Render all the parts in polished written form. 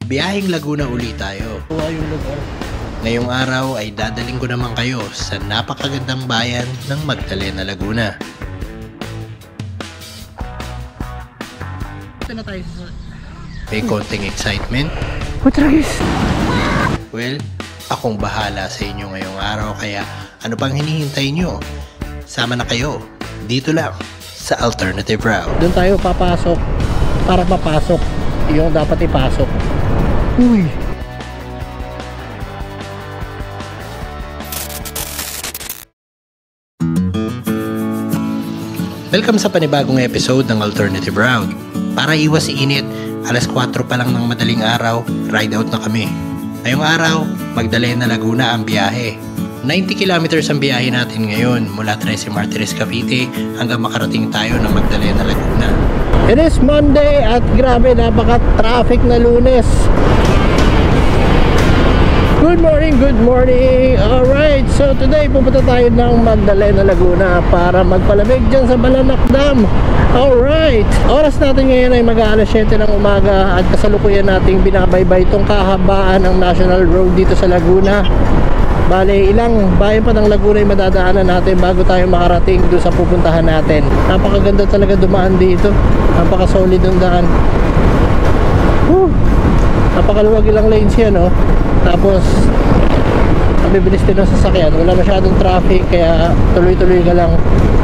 Biyaheng Laguna uli tayo. Yung lugar. Ngayong araw ay dadaling ko naman kayo sa napakagandang bayan ng Magdalena, Laguna. Ito na tayo sa... May konting excitement? Kutragis! Well, akong bahala sa inyo ngayong araw kaya ano pang hinihintay nyo? Sama na kayo dito lang sa Alternative Route. Doon tayo papasok para mapasok yung dapat ipasok. Uy! Welcome sa panibagong episode ng Alternative Route. Para iwas init, alas 4 pa lang ng madaling araw, ride out na kami. Ngayong araw, Magdalena, Laguna ang biyahe. 90 kilometers ang biyahe natin ngayon mula Trece Martires, Cavite hanggang makarating tayo ng Magdalena, Laguna. It is Monday at grabe, napaka-traffic na Lunes. Good morning! Alright, so today pupunta tayo ng Magdalena, Laguna para magpalamig dyan sa Balanak Dam. Alright, oras natin ngayon ay mag-aalas 7 ng umaga at kasalukuyan nating binabaybay itong kahabaan ng National Road dito sa Laguna. Bale, ilang bayan pa ng Laguna ay madadaanan natin bago tayo makarating doon sa pupuntahan natin. Napakaganda talaga dumaan dito. Napaka-solid ng daan. Napakaluwag ilang lanes yan, oh. Tapos mabibilis din ang sasakyan, wala masyadong traffic kaya tuloy-tuloy ka lang.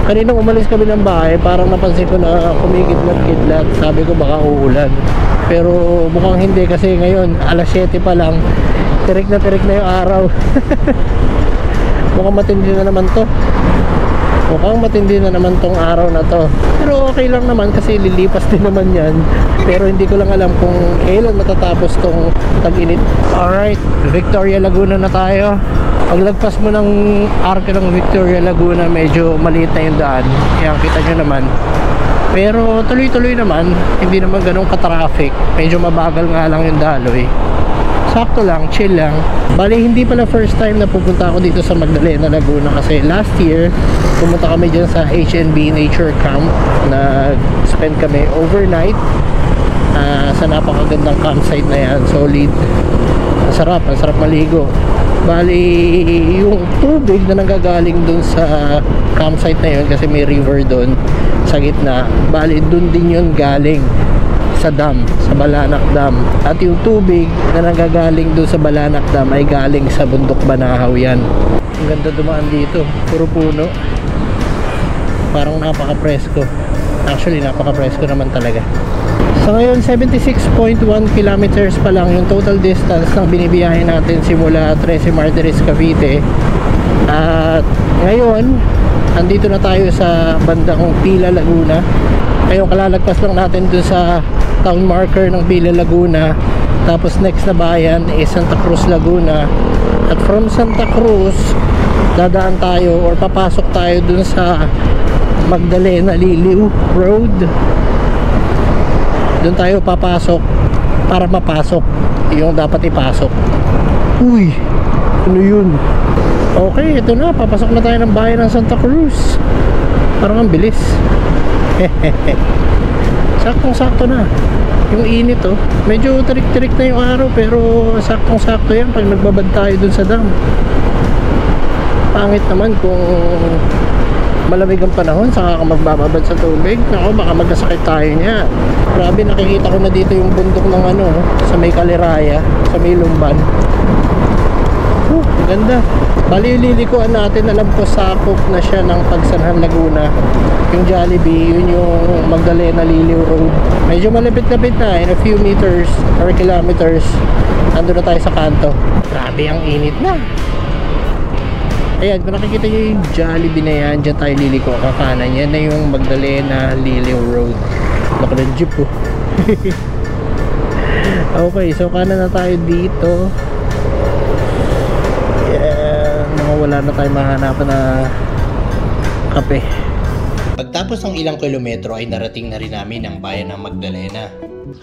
Kaninang umalis kami ng bahay parang napansin ko na kumikidlat-kidlat. Sabi ko baka uulan, pero mukhang hindi kasi ngayon alas 7 pa lang, tirik na yung araw. Mukhang matindi na naman to. Mukhang matindi na naman tong araw na to. Pero okay lang naman kasi lilipas din naman yan. Pero hindi ko lang alam kung kailan matatapos tong tag-init. Alright, Victoria Laguna na tayo. Paglagpas mo ng arka ng Victoria Laguna, medyo maliit na yung daan. Yan, kita nyo naman. Pero tuloy-tuloy naman. Hindi naman ganun ka-traffic. Medyo mabagal nga lang yung daloy. Sakto lang, chill lang. Bali, hindi pala first time na pupunta ako dito sa Magdalena, Laguna kasi last year pumunta kami dyan sa HNB Nature Camp. Nag-spend kami overnight sa napakagandang campsite na yan. Solid, ang sarap maligo. Bali, yung tubig na nanggagaling dun sa campsite na yun kasi may river dun sa gitna. Bali, dun din yun galing sa dam, sa Balanak Dam. At yung tubig na nanggagaling doon sa Balanak Dam ay galing sa Bundok Banahaw yan. Ang ganda dumaan dito, puro puno. Parang napaka-presko. Actually, napaka-presko naman talaga. So ngayon, 76.1 kilometers pa lang yung total distance ng binibiyahe natin simula Trece Martires, Cavite. At ngayon, andito na tayo sa bandang Pila, Laguna. Ngayon, kalalagpas lang natin doon sa town marker ng Pila, Laguna. Tapos next na bayan is Santa Cruz, Laguna. At from Santa Cruz dadaan tayo or papasok tayo dun sa Magdalena Liliw Road. Dun tayo papasok para mapasok yung dapat ipasok. Uy, ano yun? Okay, ito na, papasok na tayo ng bayan ng Santa Cruz. Parang ang bilis. Saktong-sakto na. Yung init, oh. Medyo tirik-tirik na yung araw pero saktong-sakto yan pag nagbabad tayo dun sa dam. Pangit naman kung malamig ang panahon saka ka magbababad sa tubig. Nako, baka magkasakit tayo niya. Grabe, nakikita ko na dito yung bundok ng ano, sa may Kaliraya, sa may Lumban. Ganda. Bali, lilikuan natin, alam ko sakop na siya ng Pagsanhan, Laguna. Yung Jollibee, yun yung Magdalena Liliw Road. Medyo malapit-lapit na, in a few meters or kilometers ando na tayo sa kanto. Grabe, ang init na. Ayan, kung nakikita nyo yung Jollibee na yan, dyan tayo liliko kakanan. Yan na yung Magdalena Liliw Road. Laki ng jeep, oh. Okay, so kanan na tayo dito. Wala na tayong mahanapan na kape. Pagtapos ng ilang kilometro ay narating na rin namin ang bayan ng Magdalena.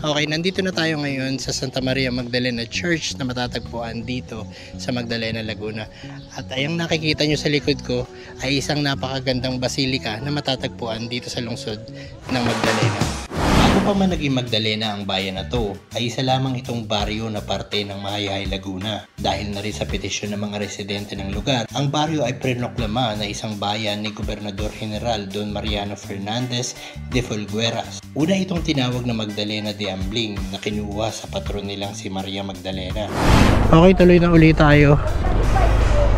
Okay, nandito na tayo ngayon sa Santa Maria Magdalena Church na matatagpuan dito sa Magdalena, Laguna. At ayang nakikita nyo sa likod ko ay isang napakagandang basilika na matatagpuan dito sa lungsod ng Magdalena. Bago pa man naging Magdalena ang bayan na to, ay isa lamang itong baryo na parte ng Mahayhay, Laguna. Dahil na rin sa petisyon ng mga residente ng lugar, ang baryo ay prinoklama na isang bayan ni Gobernador General Don Mariano Fernandez de Folgueras. Una itong tinawag na Magdalena de Ambling na kinuha sa patron nilang si Maria Magdalena. Okay, tuloy na ulit tayo.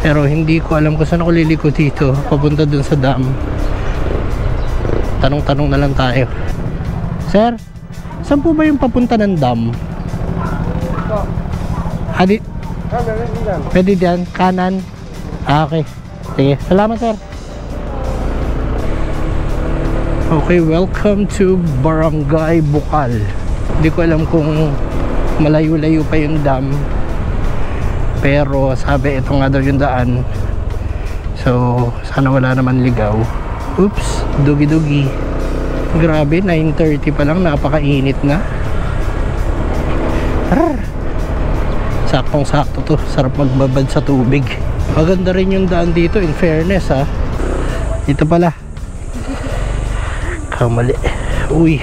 Pero hindi ko alam kung saan ako liliko dito, papunta dun sa dam. Tanong-tanong na lang tayo. Sir, saan po ba yung papunta ng dam? Pwede dyan? Kanan? Okay. Sige. Salamat, sir. Okay, welcome to Barangay Bukal. Hindi ko alam kung malayo-layo pa yung dam. Pero sabi, ito nga daw yung daan. So, sana wala naman ligaw. Oops, dugi-dugi. Grabe, 9:30 pa lang, napakainit na. Saktong-sakto to, sarap magbabad sa tubig. Maganda rin yung daan dito, in fairness ha. Ito pala. Kamali. Uy.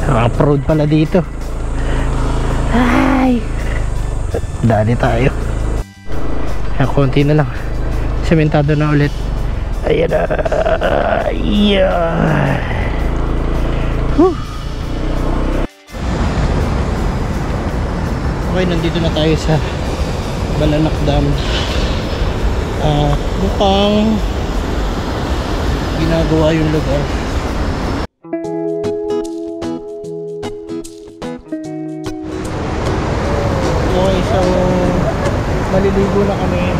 Off-road pala dito. Ay. Dali tayo. Konti na lang. Sementado na ulit. Ayan na. Yeah. Okay, nandito na tayo sa Balanak Dam. Mukhang ginagawa yung lugar. Okay, so maliligo na kami.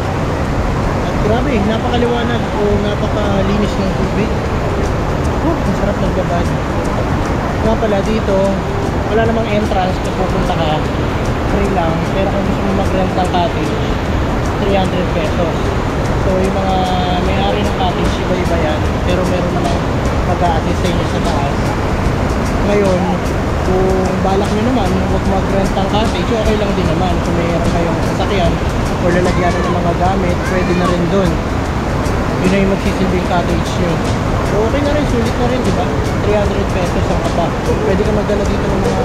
Grabe, napakaliwanag o napakalinis ng tubig. Ang sarap nagbabad. Nga pala dito, wala namang entrance kung pupunta ka. Free lang, pero kung gusto mo mag-rent ng cottage, 300 pesos. So yung mga may-ari ng cottage, iba-iba yan. Pero meron namang mag-a-assist sa inyo sa taas. Ngayon, kung balak nyo naman, huwag mag-rent ng cottage, okay lang din naman. Kung mayroon kayong sasakyan, o lalagyan ng mga gamit, pwede na rin dun. Yun na yung magsisilbing cottage nyo. So okay na rin, sulit na rin, diba? 300 pesos ang kapa. Pwede ka magdala dito ng mga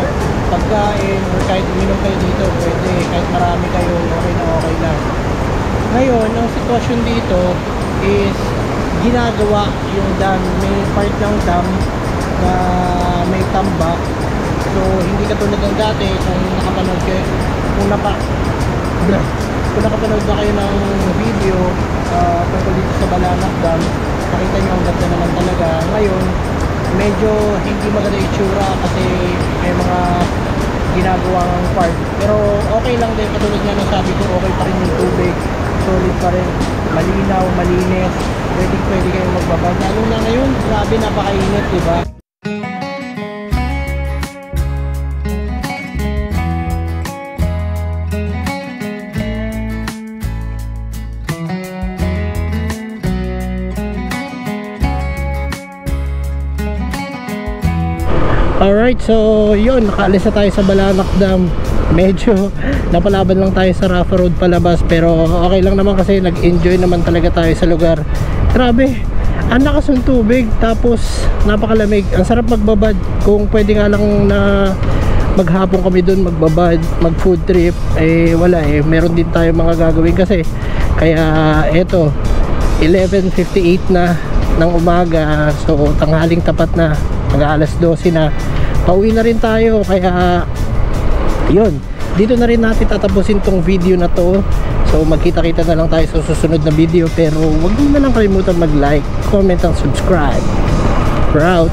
pagkain, or kahit uminom kayo dito, pwede. Kahit marami kayo, okay lang. Ngayon, ang sitwasyon dito is ginagawa yung dam. May part ng dam na may tambak. So hindi katulad ng dati, kung nakapanood kayo, kung nakapanood na kayo ng video tungkol dito sa Balanak Dam, nakita nyo ang ganda naman talaga. Ngayon, medyo hindi maganda itsura kasi may mga ginagawang part. Pero okay lang din, katulad nga ng sabi ko, okay pa rin yung tubig. Solid pa rin, malinaw, malinis. Pwede kayong magbabad. Lalo na ngayon, grabe, napakainit, diba? Alright, so yun, nakaalis na tayo sa Balanak Dam. Medyo napalaban lang tayo sa rough road palabas, pero okay lang naman kasi nag-enjoy naman talaga tayo sa lugar. Grabe, ang lakas ng tubig, tapos napakalamig. Ang sarap magbabad. Kung pwede nga lang na maghapon kami dun magbabad, mag food trip, eh wala eh, meron din tayo mga gagawin kasi. Kaya eto, 11:58 na ng umaga, so tanghaling tapat na, mag-alas 12 na, pauwi na rin tayo. Kaya yun, dito na rin natin tatapusin tong video na to. So magkita-kita na lang tayo sa susunod na video, pero huwag mo na lang kalimutan mag-like, comment, and subscribe. We're out.